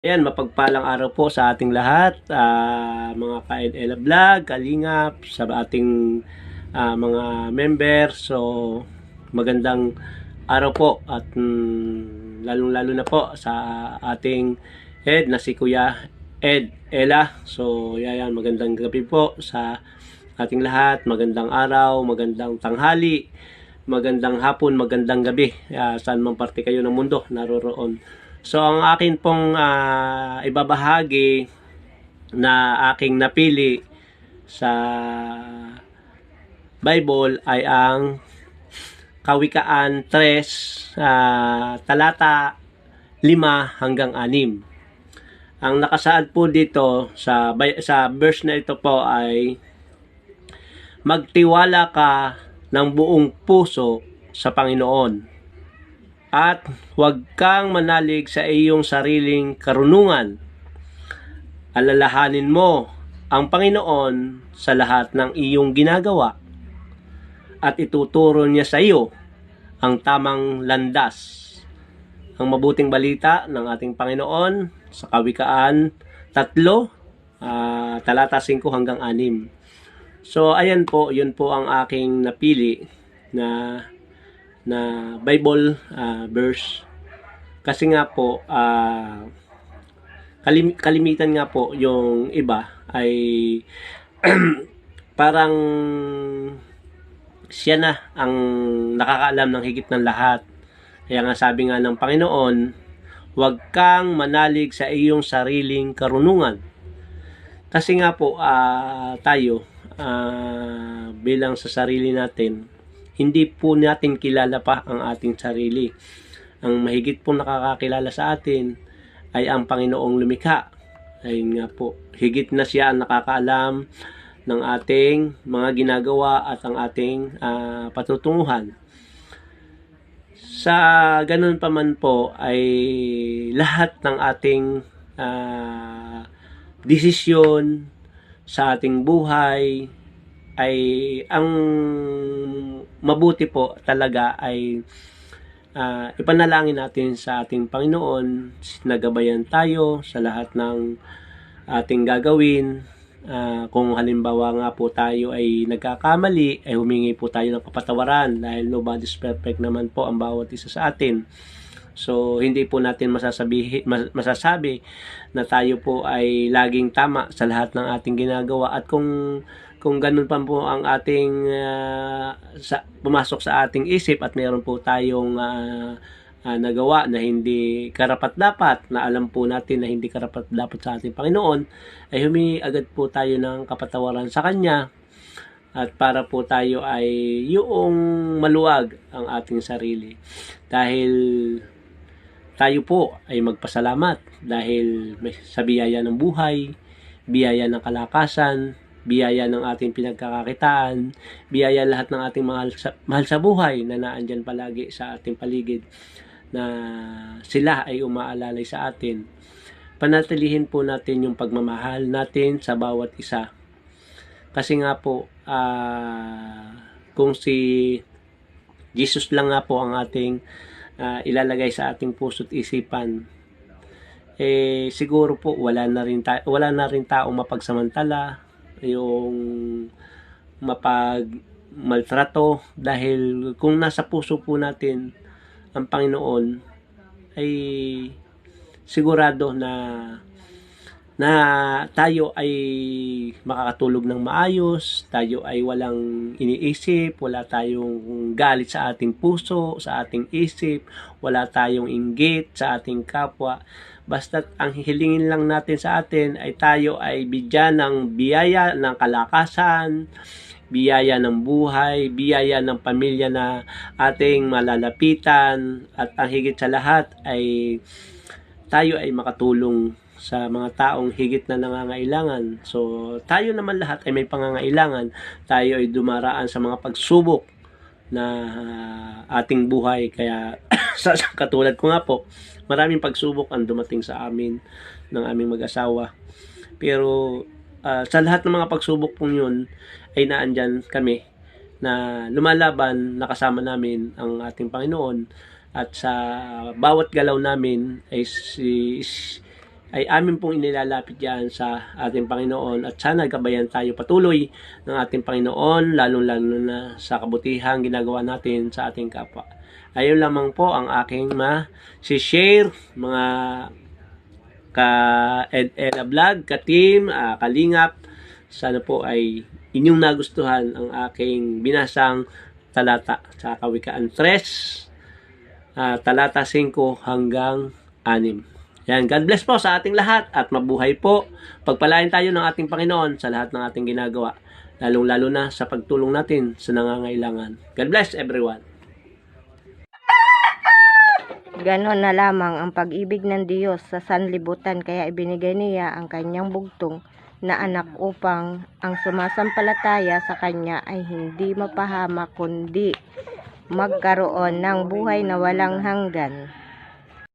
Ayan, mapagpalang araw po sa ating lahat, mga ka-NL Vlog, Kalingap, sa ating mga members. So, magandang araw po at lalong-lalo na po sa ating head na si Kuya Ed Ella. So, yan, magandang gabi po sa ating lahat. Magandang araw, magandang tanghali, magandang hapon, magandang gabi. Saan man parte kayo ng mundo naroroon. So, ang akin pong ibabahagi na aking napili sa Bible ay ang Kawikaan 3, talata 5 hanggang 6. Ang nakasaad po dito sa verse na ito po ay magtiwala ka ng buong puso sa Panginoon at huwag kang manalig sa iyong sariling karunungan. Alalahanin mo ang Panginoon sa lahat ng iyong ginagawa at ituturo niya sa iyo ang tamang landas. Ang mabuting balita ng ating Panginoon sa Kawikaan 3, talata 5 hanggang 6. So, ayan po, yun po ang aking napili na Bible verse. Kasi nga po, kalimitan nga po yung iba ay parang siya na ang nakakaalam ng higit ng lahat. Kaya nga sabi nga ng Panginoon, huwag kang manalig sa iyong sariling karunungan. Kasi nga po tayo bilang sa sarili natin, hindi po natin kilala pa ang ating sarili. Ang mahigit po nakakakilala sa atin ay ang Panginoong lumikha. Ayun nga po, higit na siya ang nakakaalam ng ating mga ginagawa at ang ating patutunguhan. Sa ganun pa man po ay lahat ng ating desisyon sa ating buhay ay ang mabuti po talaga ay ipanalangin natin sa ating Panginoon, nagabayan tayo sa lahat ng ating gagawin. Kung halimbawa nga po tayo ay nagkakamali, ay humingi po tayo ng kapatawaran dahil nobody's perfect naman po ang bawat isa sa atin. So, hindi po natin masasabi na tayo po ay laging tama sa lahat ng ating ginagawa. At kung ganun pa po ang ating pumasok sa ating isip at meron po tayong nagawa na hindi karapat-dapat, na alam po natin na hindi karapat-dapat sa ating Panginoon, ay humingi agad po tayo ng kapatawaran sa Kanya at para po tayo ay yung maluwag ang ating sarili. Dahil tayo po ay magpasalamat dahil sa biyaya ng buhay, biyaya ng kalakasan, biyaya ng ating pinagkakakitaan, biyaya lahat ng ating mahal sa buhay na naandyan palagi sa ating paligid, na sila ay umaalalay sa atin. Panatilihin po natin yung pagmamahal natin sa bawat isa. Kasi nga po, kung si Jesus lang nga po ang ating ilalagay sa ating puso't isipan, siguro po wala na rin taong mapagsamantala, yung mapagmaltrato, dahil kung nasa puso po natin ang Panginoon ay sigurado na tayo ay makakatulog ng maayos, tayo ay walang iniisip, wala tayong galit sa ating puso, sa ating isip, wala tayong inggit sa ating kapwa. Basta't ang hihilingin lang natin sa atin ay tayo ay bigyan ng biyaya ng kalakasan, biyaya ng buhay, biyaya ng pamilya na ating malalapitan, at ang higit sa lahat ay tayo ay makatulong sa mga taong higit na nangangailangan. So, tayo naman lahat ay may pangangailangan. Tayo ay dumaraan sa mga pagsubok na ating buhay. Kaya, katulad ko nga po, maraming pagsubok ang dumating sa amin ng aming mag-asawa. Pero, sa lahat ng mga pagsubok pong yun, ay naandyan kami na lumalaban, nakasama namin ang ating Panginoon, at sa bawat galaw namin ay ay amin pong inilalapit yan sa ating Panginoon at sana gabayan tayo patuloy ng ating Panginoon lalong-lalo na sa kabutihang ginagawa natin sa ating kapwa. Ayun lamang po ang aking ma-share mga ka-Ed-Eda Vlog, ka-team, kalingap. Sana po ay inyong nagustuhan ang aking binasang talata sa Kawikaan 3, talata 5 hanggang 6. Yan, God bless po sa ating lahat at mabuhay po. Pagpalain tayo ng ating Panginoon sa lahat ng ating ginagawa, lalong-lalo na sa pagtulong natin sa nangangailangan. God bless everyone. Ganon na lamang ang pag-ibig ng Diyos sa sanlibutan, kaya ibinigay niya ang kanyang bugtong na anak upang ang sumasampalataya sa kanya ay hindi mapahamak kundi magkaroon ng buhay na walang hanggan.